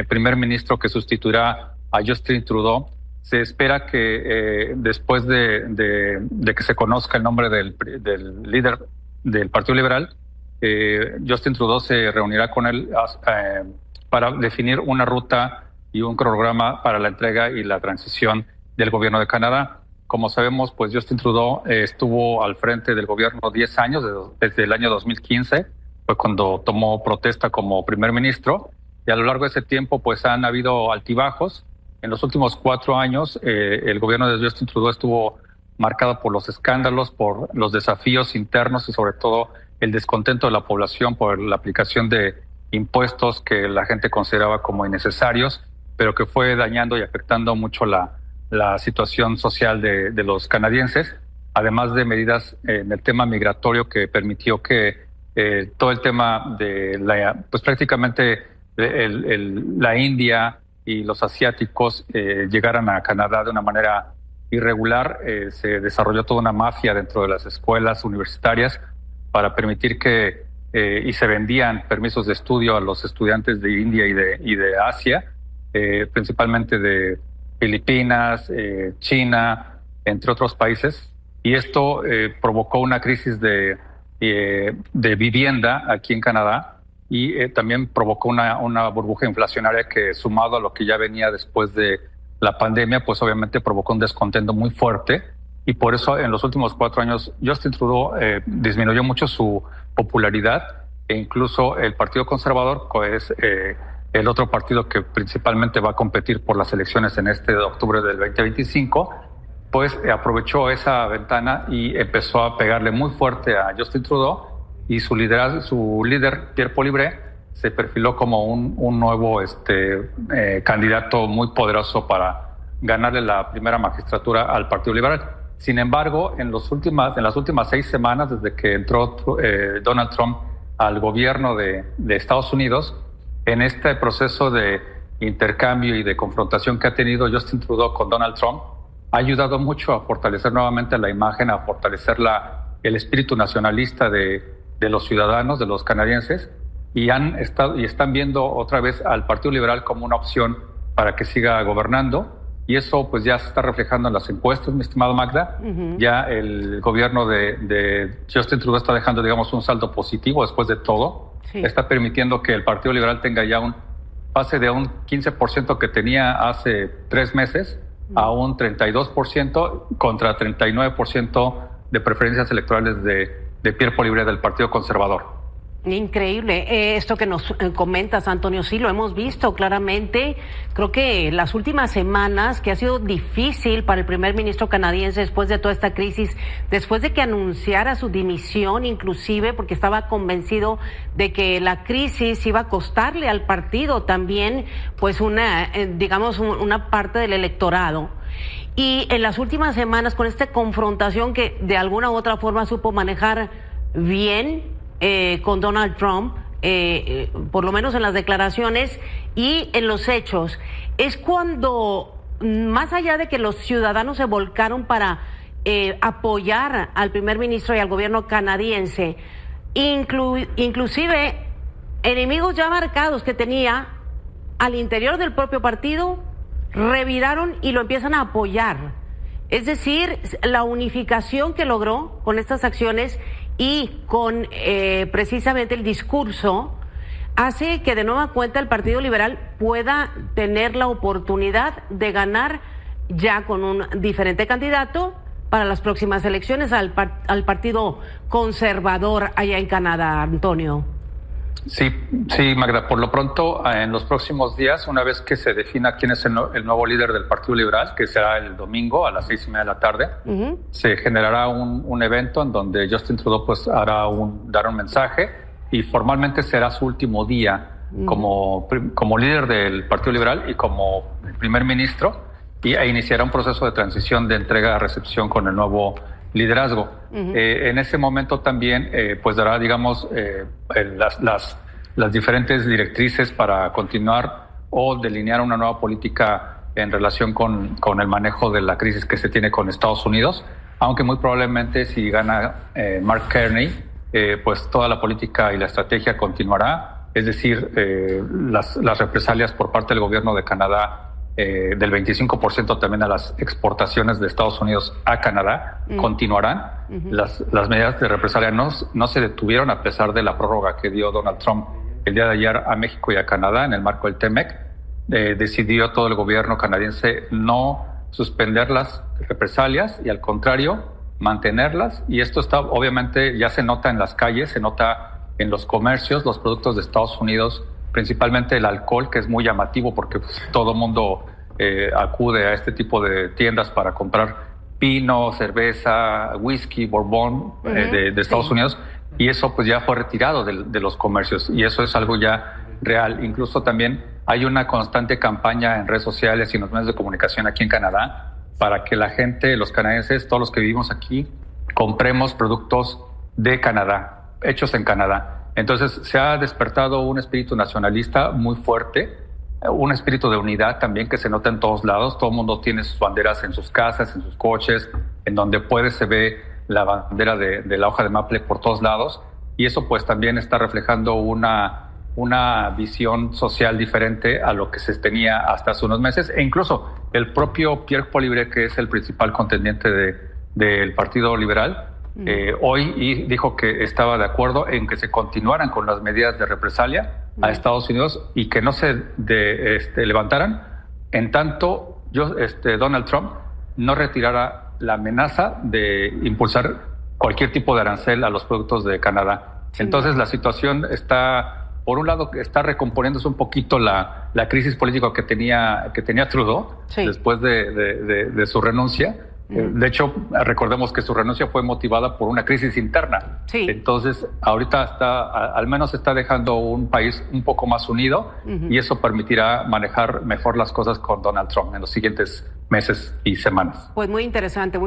Speaker 20: primer ministro que sustituirá a Justin Trudeau. Se espera que después de que se conozca el nombre del líder del Partido Liberal, Justin Trudeau se reunirá con él para definir una ruta y un cronograma para la entrega y la transición del gobierno de Canadá. Como sabemos, pues Justin Trudeau estuvo al frente del gobierno 10 años, desde el año 2015, fue cuando tomó protesta como primer ministro, y a lo largo de ese tiempo pues han habido altibajos. En los últimos 4 años el gobierno de Justin Trudeau estuvo marcado por los escándalos, por los desafíos internos y sobre todo el descontento de la población por la aplicación de impuestos que la gente consideraba como innecesarios, pero que fue dañando y afectando mucho la situación social de los canadienses, además de medidas en el tema migratorio que permitió que todo el tema de pues prácticamente la India y los asiáticos llegaran a Canadá de una manera irregular. Se desarrolló toda una mafia dentro de las escuelas universitarias para permitir que y se vendían permisos de estudio a los estudiantes de India y de Asia, principalmente de Filipinas, China, entre otros países, y esto provocó una crisis de vivienda aquí en Canadá y también provocó una burbuja inflacionaria que, sumado a lo que ya venía después de la pandemia, pues obviamente provocó un descontento muy fuerte, y por eso en los últimos 4 años Justin Trudeau disminuyó mucho su popularidad, e incluso el Partido Conservador, que es el otro partido que principalmente va a competir por las elecciones en de octubre del 2025, pues aprovechó esa ventana y empezó a pegarle muy fuerte a Justin Trudeau, y su líder Pierre Poilievre se perfiló como un nuevo candidato muy poderoso para ganarle la primera magistratura al Partido Liberal. Sin embargo, en las últimas 6 semanas, desde que entró Donald Trump al gobierno de Estados Unidos, en este proceso de intercambio y de confrontación que ha tenido Justin Trudeau con Donald Trump, ha ayudado mucho a fortalecer nuevamente la imagen, a fortalecer el espíritu nacionalista de los ciudadanos, de los canadienses, y están viendo otra vez al Partido Liberal como una opción para que siga gobernando, y eso pues ya se está reflejando en las encuestas, mi estimado Magda. Ya el gobierno de Justin Trudeau está dejando, digamos, un saldo positivo después de todo. Sí. Está permitiendo que el Partido Liberal tenga ya pase de un 15% que tenía hace 3 meses a un 32% contra 39% de preferencias electorales de Pierre Poilievre del Partido Conservador.
Speaker 1: Increíble esto que nos comentas, Antonio. Sí, lo hemos visto claramente. Creo que las últimas semanas, que ha sido difícil para el primer ministro canadiense después de toda esta crisis, después de que anunciara su dimisión, inclusive porque estaba convencido de que la crisis iba a costarle al partido también, pues una parte del electorado. Y en las últimas semanas, con esta confrontación que de alguna u otra forma supo manejar bien con Donald Trump, por lo menos en las declaraciones y en los hechos, es cuando, más allá de que los ciudadanos se volcaron para apoyar al primer ministro y al gobierno canadiense, inclusive enemigos ya marcados que tenía al interior del propio partido, reviraron y lo empiezan a apoyar. Es decir, la unificación que logró con estas acciones y con precisamente el discurso hace que de nueva cuenta el Partido Liberal pueda tener la oportunidad de ganar ya con un diferente candidato para las próximas elecciones al Partido Conservador allá en Canadá, Antonio.
Speaker 20: Sí, Magda. Por lo pronto, en los próximos días, una vez que se defina quién es el nuevo líder del Partido Liberal, que será el domingo a las 6:30 de la tarde, se generará un evento en donde Justin Trudeau pues dará un mensaje, y formalmente será su último día como líder del Partido Liberal y como primer ministro, e iniciará un proceso de transición de entrega-recepción con el nuevo liderazgo. En ese momento también pues dará, digamos, las diferentes directrices para continuar o delinear una nueva política en relación con el manejo de la crisis que se tiene con Estados Unidos, aunque muy probablemente si gana Mark Carney, pues toda la política y la estrategia continuará, es decir, las represalias por parte del gobierno de Canadá del 25% también a las exportaciones de Estados Unidos a Canadá, continuarán. Las medidas de represalia no se detuvieron a pesar de la prórroga que dio Donald Trump el día de ayer a México y a Canadá en el marco del TEMEC. Decidió todo el gobierno canadiense no suspender las represalias y al contrario mantenerlas, y esto está obviamente ya se nota en las calles, se nota en los comercios, los productos de Estados Unidos, principalmente el alcohol, que es muy llamativo porque pues, todo mundo acude a este tipo de tiendas para comprar vino, cerveza, whisky, bourbon de Estados Unidos, y eso pues ya fue retirado de los comercios, y eso es algo ya real. Incluso también hay una constante campaña en redes sociales y en los medios de comunicación aquí en Canadá para que la gente, los canadienses, todos los que vivimos aquí, compremos productos de Canadá, hechos en Canadá. Entonces se ha despertado un espíritu nacionalista muy fuerte, un espíritu de unidad también que se nota en todos lados. Todo el mundo tiene sus banderas en sus casas, en sus coches, en donde puede se ve la bandera de la hoja de maple por todos lados, y eso pues también está reflejando una visión social diferente a lo que se tenía hasta hace unos meses, e incluso el propio Pierre Poilievre, que es el principal contendiente del Partido Liberal, hoy dijo que estaba de acuerdo en que se continuaran con las medidas de represalia a Estados Unidos y que no se levantaran en tanto Donald Trump no retirara la amenaza de impulsar cualquier tipo de arancel a los productos de Canadá. Entonces la situación está, por un lado, está recomponiéndose un poquito la crisis política que tenía Trudeau después de su renuncia. De hecho, recordemos que su renuncia fue motivada por una crisis interna. Entonces, ahorita al menos está dejando un país un poco más unido, y eso permitirá manejar mejor las cosas con Donald Trump en los siguientes meses y semanas.
Speaker 1: Pues muy interesante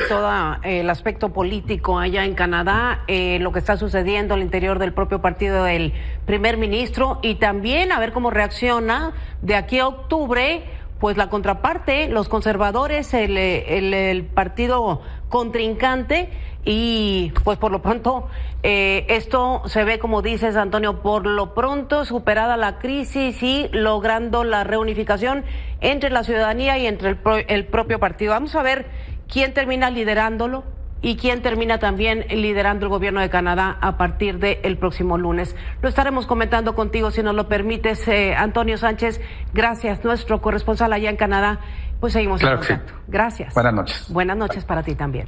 Speaker 1: todo el aspecto político allá en Canadá, lo que está sucediendo al interior del propio partido del primer ministro, y también a ver cómo reacciona de aquí a octubre pues la contraparte, los conservadores, el partido contrincante, y pues por lo pronto esto se ve, como dices, Antonio, por lo pronto superada la crisis y logrando la reunificación entre la ciudadanía y entre el propio partido. Vamos a ver quién termina liderándolo y quién termina también liderando el gobierno de Canadá a partir del próximo lunes. Lo estaremos comentando contigo, si nos lo permites, Antonio Sánchez. Gracias, nuestro corresponsal allá en Canadá. Pues seguimos en contacto. Gracias.
Speaker 20: Buenas noches.
Speaker 1: Buenas noches para ti también.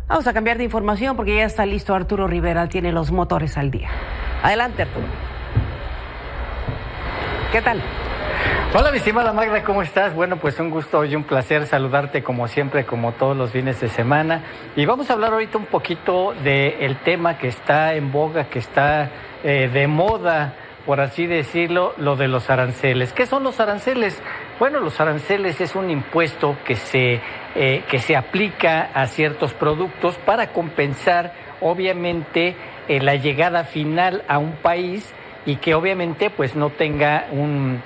Speaker 1: Vamos a cambiar de información porque ya está listo Arturo Rivera, tiene los motores al día. Adelante, Arturo. ¿Qué tal?
Speaker 21: Hola, mi estimada Magda, ¿cómo estás? Bueno, pues un gusto y un placer saludarte como siempre, como todos los fines de semana. Y vamos a hablar ahorita un poquito del tema que está en boga, que está de moda, por así decirlo, lo de los aranceles. ¿Qué son los aranceles? Bueno, los aranceles es un impuesto que se aplica a ciertos productos para compensar, obviamente, la llegada final a un país y que obviamente pues no tenga un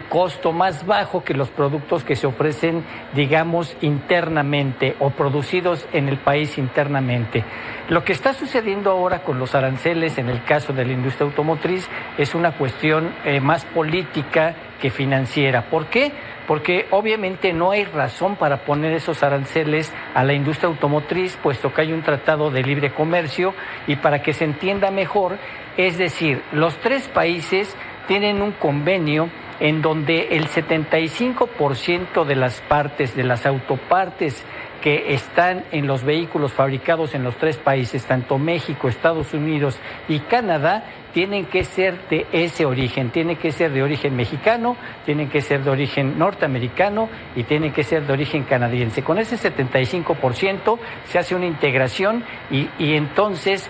Speaker 21: costo más bajo que los productos que se ofrecen, digamos, internamente o producidos en el país internamente. Lo que está sucediendo ahora con los aranceles en el caso de la industria automotriz es una cuestión más política que financiera. ¿Por qué? Porque obviamente no hay razón para poner esos aranceles a la industria automotriz, puesto que hay un tratado de libre comercio, y para que se entienda mejor, es decir, los tres países tienen un convenio en donde el 75% de las partes, de las autopartes que están en los vehículos fabricados en los tres países, tanto México, Estados Unidos y Canadá, tienen que ser de ese origen, tienen que ser de origen mexicano, tienen que ser de origen norteamericano y tienen que ser de origen canadiense. Con ese 75% se hace una integración y entonces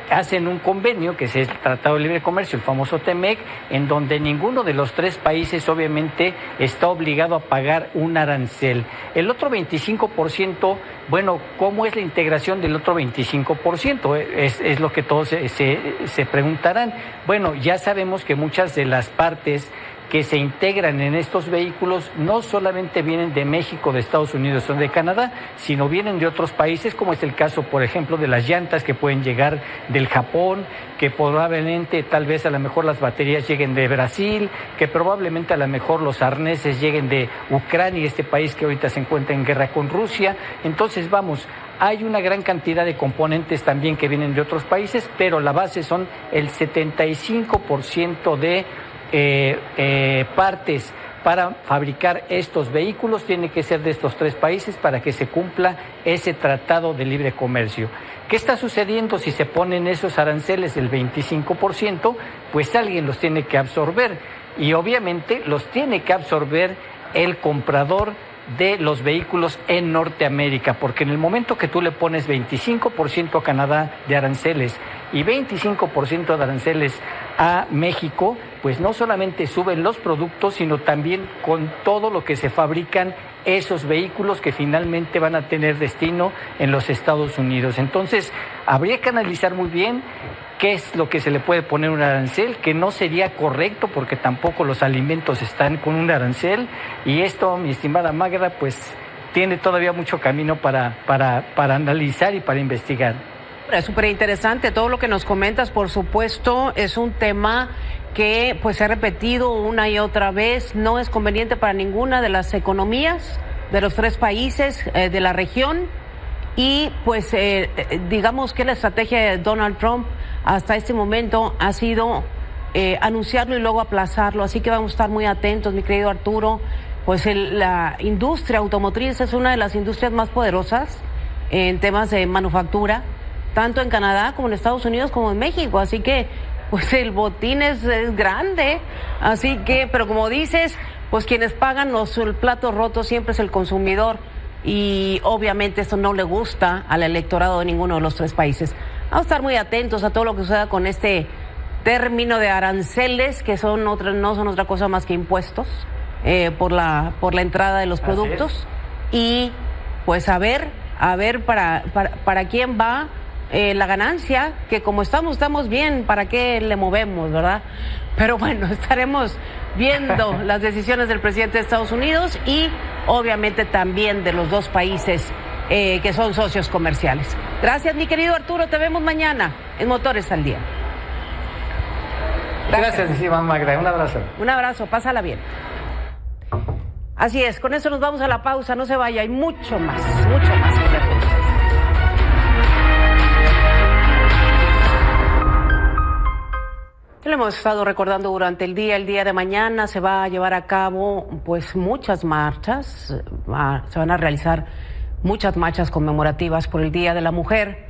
Speaker 21: hacen un convenio, que es el Tratado de Libre Comercio, el famoso TEMEC, en donde ninguno de los tres países obviamente está obligado a pagar un arancel. El otro 25%, bueno, ¿cómo es la integración del otro 25%? Es lo que todos se preguntarán. Bueno, ya sabemos que muchas de las partes que se integran en estos vehículos no solamente vienen de México, de Estados Unidos o de Canadá, sino vienen de otros países, como es el caso, por ejemplo, de las llantas que pueden llegar del Japón, que probablemente, tal vez a lo mejor las baterías lleguen de Brasil, que probablemente a lo mejor los arneses lleguen de Ucrania, este país que ahorita se encuentra en guerra con Rusia. Entonces, vamos, hay una gran cantidad de componentes también que vienen de otros países, pero la base son el 75% de partes para fabricar estos vehículos tiene que ser de estos 3 países para que se cumpla ese tratado de libre comercio. ¿Qué está sucediendo si se ponen esos aranceles del 25%? Pues alguien los tiene que absorber y obviamente los tiene que absorber el comprador de los vehículos en Norteamérica, porque en el momento que tú le pones 25% a Canadá de aranceles y 25% de aranceles a México, pues no solamente suben los productos, sino también con todo lo que se fabrican esos vehículos que finalmente van a tener destino en los Estados Unidos. Entonces, habría que analizar muy bien qué es lo que se le puede poner un arancel, que no sería correcto porque tampoco los alimentos están con un arancel, y esto, mi estimada Magda, pues tiene todavía mucho camino para analizar y para investigar.
Speaker 1: Es súper interesante todo lo que nos comentas, por supuesto, es un tema que pues se ha repetido una y otra vez, no es conveniente para ninguna de las economías de los 3 países de la región, y pues digamos que la estrategia de Donald Trump hasta este momento ha sido anunciarlo y luego aplazarlo, así que vamos a estar muy atentos, mi querido Arturo. Pues la industria automotriz es una de las industrias más poderosas en temas de manufactura, tanto en Canadá como en Estados Unidos como en México, así que pues el botín es grande, así que, pero como dices, pues quienes pagan el plato roto siempre es el consumidor, y obviamente esto no le gusta al electorado de ninguno de los 3 países. Vamos a estar muy atentos a todo lo que suceda con este término de aranceles, que no son otra cosa más que impuestos por la entrada de los productos, y pues a ver para quién va la ganancia, que como estamos bien, ¿para qué le movemos, verdad? Pero bueno, estaremos viendo las decisiones del presidente de Estados Unidos y obviamente también de los 2 países que son socios comerciales. Gracias, mi querido Arturo, te vemos mañana en Motores al Día.
Speaker 21: Gracias, Magda, un abrazo.
Speaker 1: Un abrazo, pásala bien. Así es, con eso nos vamos a la pausa, no se vaya, hay mucho más que ver. Lo hemos estado recordando durante el día de mañana se va a llevar a cabo pues muchas marchas, se van a realizar muchas marchas conmemorativas por el Día de la Mujer,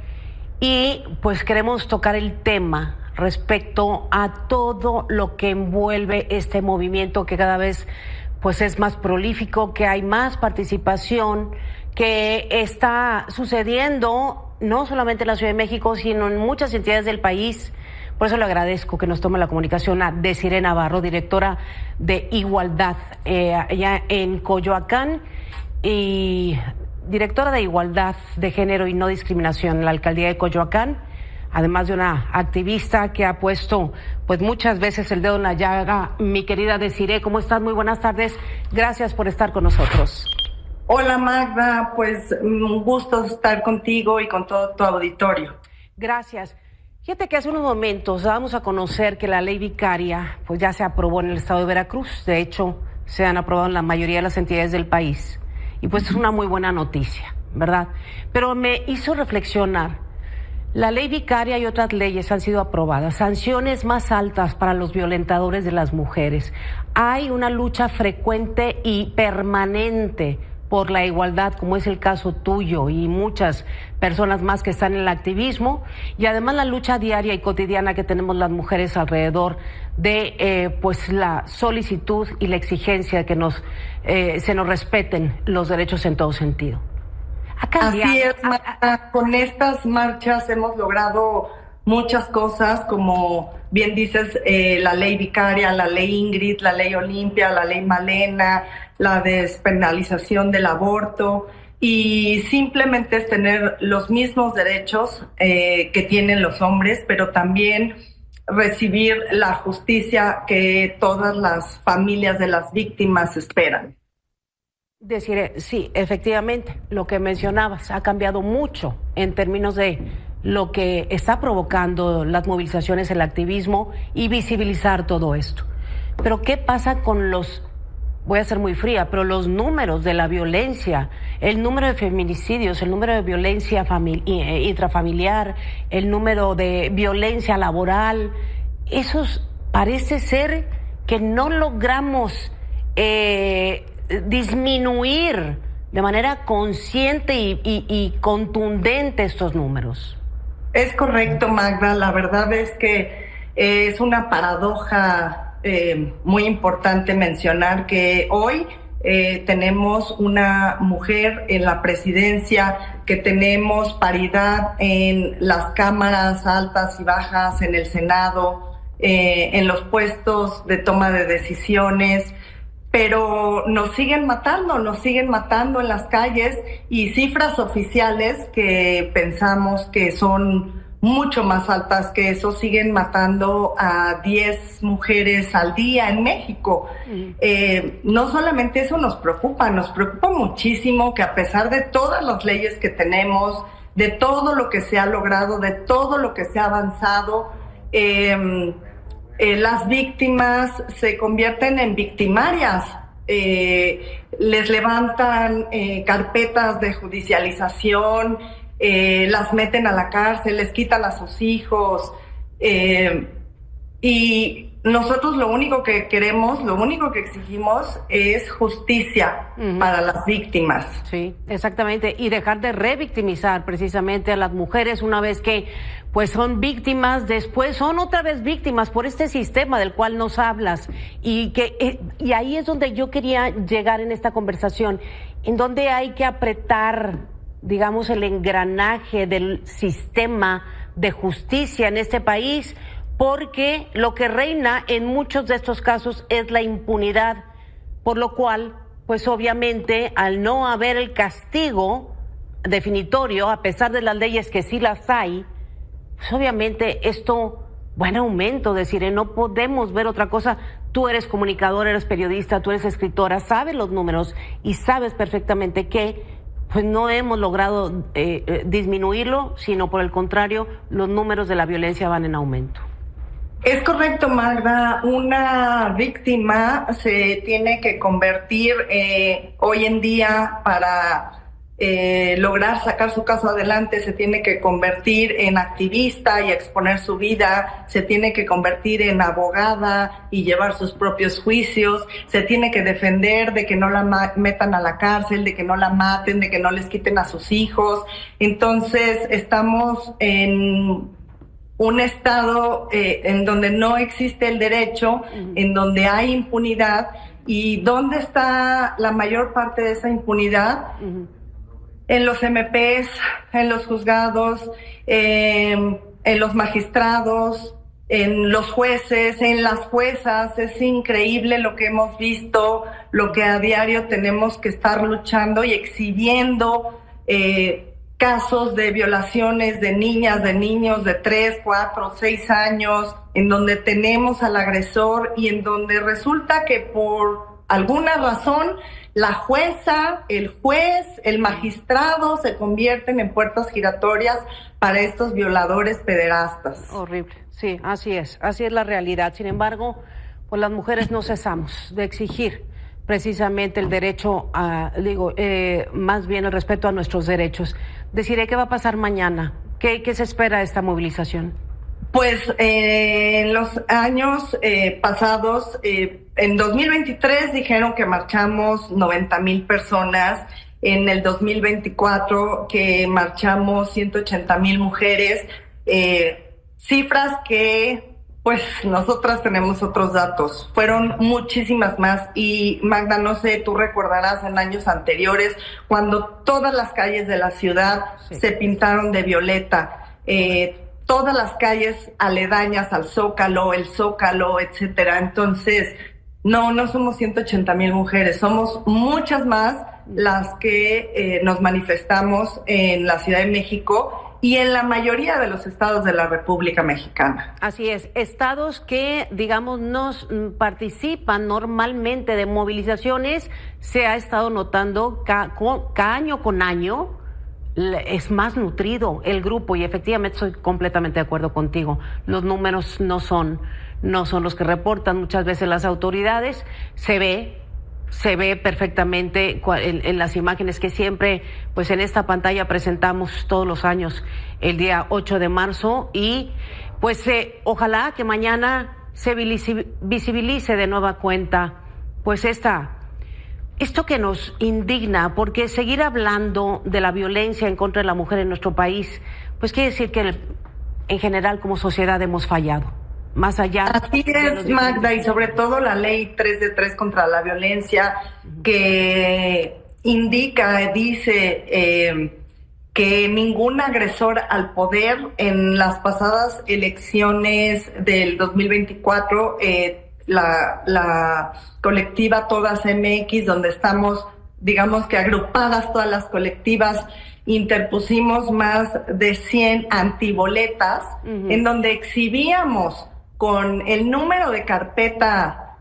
Speaker 1: y pues queremos tocar el tema respecto a todo lo que envuelve este movimiento, que cada vez pues es más prolífico, que hay más participación, que está sucediendo no solamente en la Ciudad de México, sino en muchas entidades del país. Por eso le agradezco que nos tome la comunicación a Desiree Navarro, directora de Igualdad allá en Coyoacán, y directora de Igualdad de Género y No Discriminación en la Alcaldía de Coyoacán, además de una activista que ha puesto pues muchas veces el dedo en la llaga. Mi querida Desiree, ¿cómo estás? Muy buenas tardes, gracias por estar con nosotros.
Speaker 5: Hola Magda, pues un gusto estar contigo y con todo tu auditorio.
Speaker 1: Gracias. Fíjate que hace unos momentos dábamos a conocer que la ley vicaria pues ya se aprobó en el estado de Veracruz. De hecho, se han aprobado en la mayoría de las entidades del país. Y pues es una muy buena noticia, ¿verdad? Pero me hizo reflexionar. La ley vicaria y otras leyes han sido aprobadas. Sanciones más altas para los violentadores de las mujeres. Hay una lucha frecuente y permanente por la igualdad, como es el caso tuyo y muchas personas más que están en el activismo, y además la lucha diaria y cotidiana que tenemos las mujeres alrededor de pues la solicitud y la exigencia de que se nos respeten los derechos en todo sentido.
Speaker 5: Así es, con estas marchas hemos logrado muchas cosas, como bien dices, la ley vicaria, la ley Ingrid, la ley Olimpia, la ley Malena, la despenalización del aborto, y simplemente es tener los mismos derechos que tienen los hombres, pero también recibir la justicia que todas las familias de las víctimas esperan.
Speaker 1: Desiree, sí, efectivamente, lo que mencionabas ha cambiado mucho en términos de lo que está provocando las movilizaciones, el activismo y visibilizar todo esto. Pero ¿qué pasa con los, voy a ser muy fría, pero los números de la violencia, el número de feminicidios, el número de violencia intrafamiliar, el número de violencia laboral? Esos parece ser que no logramos disminuir de manera consciente y contundente estos números.
Speaker 5: Es correcto, Magda. La verdad es que es una paradoja muy importante mencionar que hoy tenemos una mujer en la presidencia, que tenemos paridad en las cámaras altas y bajas, en el Senado, en los puestos de toma de decisiones, pero nos siguen matando en las calles, y cifras oficiales que pensamos que son mucho más altas que eso siguen matando a 10 mujeres al día en México. No solamente eso nos preocupa muchísimo que a pesar de todas las leyes que tenemos, de todo lo que se ha logrado, de todo lo que se ha avanzado, las víctimas se convierten en victimarias, les levantan carpetas de judicialización, las meten a la cárcel, les quitan a sus hijos, y nosotros lo único que queremos, lo único que exigimos es justicia para las víctimas.
Speaker 1: Sí, exactamente, y dejar de revictimizar precisamente a las mujeres una vez que pues son víctimas, después son otra vez víctimas por este sistema del cual nos hablas, y ahí es donde yo quería llegar en esta conversación, en donde hay que apretar, digamos, el engranaje del sistema de justicia en este país, porque lo que reina en muchos de estos casos es la impunidad, por lo cual, pues obviamente, al no haber el castigo definitorio, a pesar de las leyes que sí las hay, pues obviamente esto va en aumento. Decir, no podemos ver otra cosa. Tú eres comunicadora, eres periodista, tú eres escritora, sabes los números y sabes perfectamente que pues no hemos logrado disminuirlo, sino por el contrario, los números de la violencia van en aumento.
Speaker 5: Es correcto, Magda. Una víctima se tiene que convertir hoy en día para lograr sacar su caso adelante, se tiene que convertir en activista y exponer su vida, se tiene que convertir en abogada y llevar sus propios juicios, se tiene que defender de que no la metan a la cárcel, de que no la maten, de que no les quiten a sus hijos. Entonces estamos en un estado en donde no existe el derecho, en donde hay impunidad. ¿Y dónde está la mayor parte de esa impunidad? En los MPs, en los juzgados, en los magistrados, en los jueces, en las juezas. Es increíble lo que hemos visto, lo que a diario tenemos que estar luchando y exhibiendo casos de violaciones de niñas, de niños de 3, 4, 6 años, en donde tenemos al agresor y en donde resulta que por alguna razón la jueza, el juez, el magistrado se convierten en puertas giratorias para estos violadores pederastas.
Speaker 1: Horrible, sí, así es la realidad. Sin embargo, pues las mujeres no cesamos de exigir precisamente el derecho a, más bien el respeto a nuestros derechos. Desiree, ¿qué va a pasar mañana? ¿Qué se espera de esta movilización?
Speaker 5: Pues en los años pasados, en 2023 dijeron que marchamos 90,000 personas, en el 2024 que marchamos 180,000 mujeres, cifras que pues nosotras tenemos otros datos, fueron muchísimas más. Y Magda, no sé, tú recordarás en años anteriores cuando todas las calles de la ciudad se pintaron de violeta, todas las calles aledañas al Zócalo, el Zócalo, etcétera. Entonces, no somos 180,000 mujeres, somos muchas más las que nos manifestamos en la Ciudad de México, y en la mayoría de los estados de la República Mexicana.
Speaker 1: Así es, estados que, digamos, participan normalmente de movilizaciones, se ha estado notando cada año con año es más nutrido el grupo, y efectivamente estoy completamente de acuerdo contigo. Los números no son los que reportan muchas veces las autoridades. Se ve perfectamente en las imágenes que siempre, pues en esta pantalla presentamos todos los años, el día 8 de marzo, y pues ojalá que mañana se visibilice de nueva cuenta, pues esto que nos indigna, porque seguir hablando de la violencia en contra de la mujer en nuestro país, pues quiere decir que en general como sociedad hemos fallado. Más allá.
Speaker 5: Así es, Magda, y sobre todo la ley 3 de 3 contra la violencia, que dice que ningún agresor al poder, en las pasadas elecciones del 2024, la colectiva Todas MX, donde estamos, digamos que agrupadas todas las colectivas, interpusimos más de 100 antiboletas, en donde exhibíamos con el número de carpeta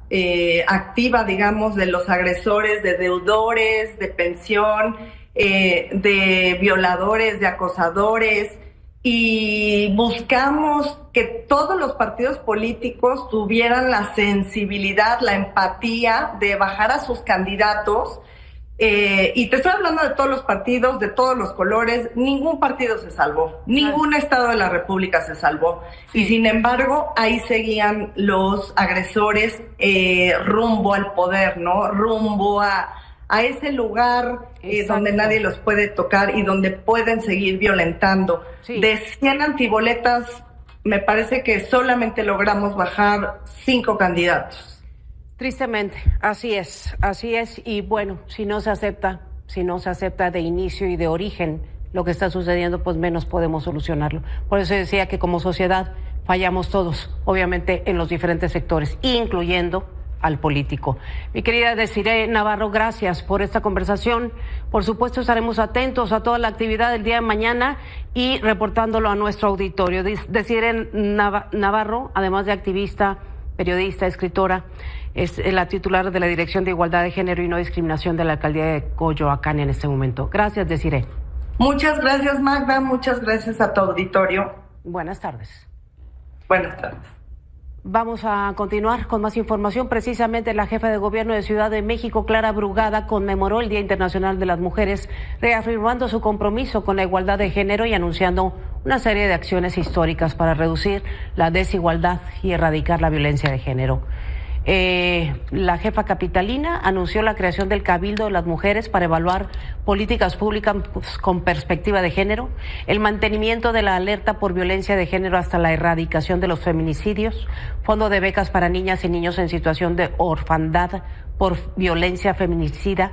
Speaker 5: activa, digamos, de los agresores, de deudores, de pensión, de violadores, de acosadores, y buscamos que todos los partidos políticos tuvieran la sensibilidad, la empatía de bajar a sus candidatos. Y te estoy hablando de todos los partidos, de todos los colores. Ningún partido se salvó, ningún estado de la República se salvó, y sin embargo ahí seguían los agresores rumbo al poder, ¿no? Rumbo a ese lugar donde nadie los puede tocar y donde pueden seguir violentando. De 100 antiboletas, me parece que solamente logramos bajar 5 candidatos.
Speaker 1: Tristemente, así es, y bueno, si no se acepta de inicio y de origen lo que está sucediendo, pues menos podemos solucionarlo. Por eso decía que como sociedad fallamos todos, obviamente en los diferentes sectores, incluyendo al político. Mi querida Desiree Navarro, gracias por esta conversación. Por supuesto estaremos atentos a toda la actividad del día de mañana y reportándolo a nuestro auditorio. Desiree Navarro, además de activista, periodista, escritora, es la titular de la Dirección de Igualdad de Género y No Discriminación de la Alcaldía de Coyoacán en este momento. Gracias, Desiree.
Speaker 5: Muchas gracias, Magda. Muchas gracias a tu auditorio.
Speaker 1: Buenas tardes.
Speaker 5: Buenas tardes.
Speaker 1: Vamos a continuar con más información. Precisamente la jefa de gobierno de Ciudad de México, Clara Brugada, conmemoró el Día Internacional de las Mujeres, reafirmando su compromiso con la igualdad de género y anunciando una serie de acciones históricas para reducir la desigualdad y erradicar la violencia de género. La jefa capitalina anunció la creación del Cabildo de las Mujeres para evaluar políticas públicas con perspectiva de género, el mantenimiento de la alerta por violencia de género hasta la erradicación de los feminicidios, fondo de becas para niñas y niños en situación de orfandad por violencia feminicida,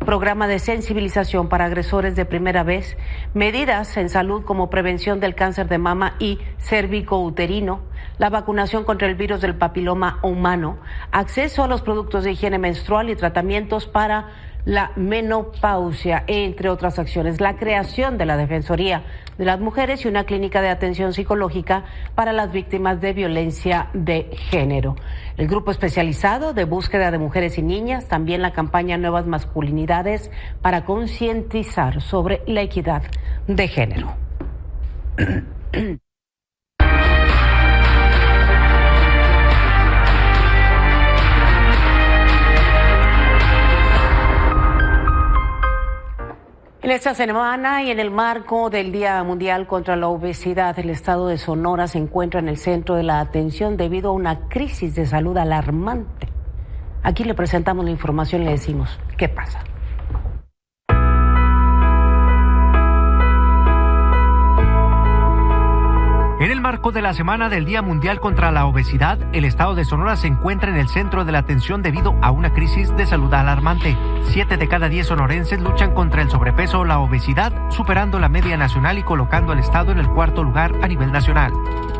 Speaker 1: programa de sensibilización para agresores de primera vez, medidas en salud como prevención del cáncer de mama y cervicouterino, la vacunación contra el virus del papiloma humano, acceso a los productos de higiene menstrual y tratamientos para la menopausia, entre otras acciones, la creación de la Defensoría de las Mujeres y una clínica de atención psicológica para las víctimas de violencia de género. El grupo especializado de búsqueda de mujeres y niñas, también la campaña Nuevas Masculinidades para concientizar sobre la equidad de género. En esta semana y en el marco del Día Mundial contra la Obesidad, el estado de Sonora se encuentra en el centro de la atención debido a una crisis de salud alarmante. Aquí le presentamos la información y le decimos qué pasa.
Speaker 4: En el marco de la Semana del Día Mundial contra la Obesidad, el estado de Sonora se encuentra en el centro de la atención debido a una crisis de salud alarmante. 7 de cada 10 sonorenses luchan contra el sobrepeso o la obesidad, superando la media nacional y colocando al estado en el 4º lugar a nivel nacional.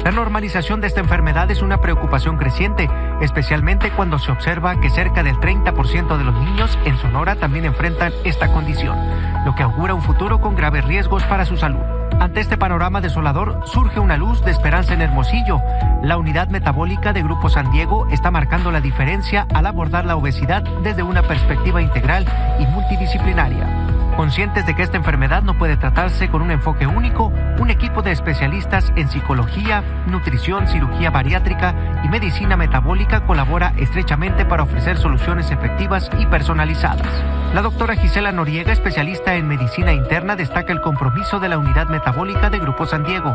Speaker 4: La normalización de esta enfermedad es una preocupación creciente, especialmente cuando se observa que cerca del 30% de los niños en Sonora también enfrentan esta condición, lo que augura un futuro con graves riesgos para su salud. Ante este panorama desolador, surge una luz de esperanza en Hermosillo. La unidad metabólica de Grupo San Diego está marcando la diferencia al abordar la obesidad desde una perspectiva integral y multidisciplinaria. Conscientes de que esta enfermedad no puede tratarse con un enfoque único, un equipo de especialistas en psicología, nutrición, cirugía bariátrica y medicina metabólica colabora estrechamente para ofrecer soluciones efectivas y personalizadas. La doctora Gisela Noriega, especialista en medicina interna, destaca el compromiso de la unidad metabólica de Grupo San Diego.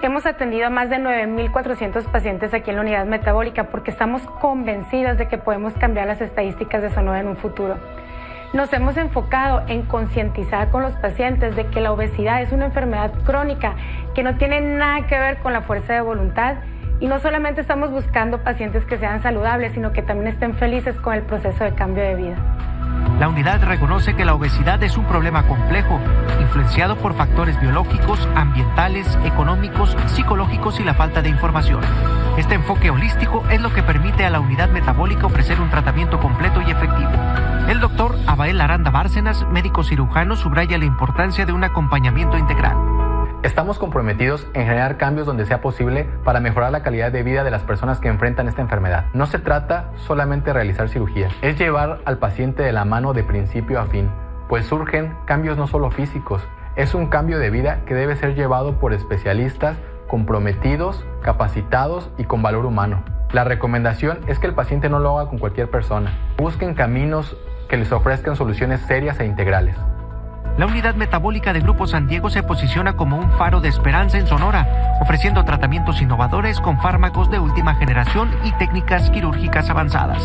Speaker 2: Hemos atendido a más de 9,400 pacientes aquí en la unidad metabólica porque estamos convencidos de que podemos cambiar las estadísticas de Sonora en un futuro. Nos hemos enfocado en concientizar con los pacientes de que la obesidad es una enfermedad crónica que no tiene nada que ver con la fuerza de voluntad, y no solamente estamos buscando pacientes que sean saludables, sino que también estén felices con el proceso de cambio de vida.
Speaker 4: La unidad reconoce que la obesidad es un problema complejo, influenciado por factores biológicos, ambientales, económicos, psicológicos y la falta de información. Este enfoque holístico es lo que permite a la unidad metabólica ofrecer un tratamiento completo y efectivo. El doctor Abael Aranda Bárcenas, médico cirujano, subraya la importancia de un acompañamiento integral.
Speaker 22: Estamos comprometidos en generar cambios donde sea posible para mejorar la calidad de vida de las personas que enfrentan esta enfermedad. No se trata solamente de realizar cirugía, es llevar al paciente de la mano de principio a fin, pues surgen cambios no solo físicos, es un cambio de vida que debe ser llevado por especialistas comprometidos, capacitados y con valor humano. La recomendación es que el paciente no lo haga con cualquier persona. Busquen caminos que les ofrezcan soluciones serias e integrales.
Speaker 4: La unidad metabólica de Grupo San Diego se posiciona como un faro de esperanza en Sonora, ofreciendo tratamientos innovadores con fármacos de última generación y técnicas quirúrgicas avanzadas.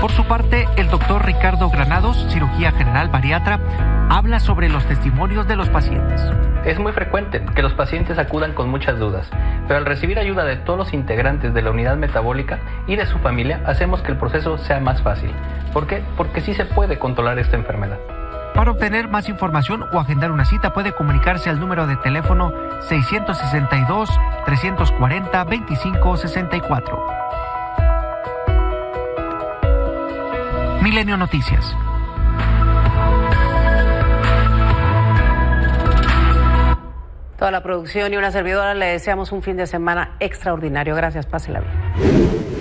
Speaker 4: Por su parte, el doctor Ricardo Granados, cirugía general bariatra, habla sobre los testimonios de los pacientes.
Speaker 23: Es muy frecuente que los pacientes acudan con muchas dudas, pero al recibir ayuda de todos los integrantes de la unidad metabólica y de su familia, hacemos que el proceso sea más fácil. ¿Por qué? Porque sí se puede controlar esta enfermedad.
Speaker 4: Para obtener más información o agendar una cita puede comunicarse al número de teléfono 662-340-2564. Milenio Noticias.
Speaker 1: Toda la producción y una servidora le deseamos un fin de semana extraordinario. Gracias, pásela bien.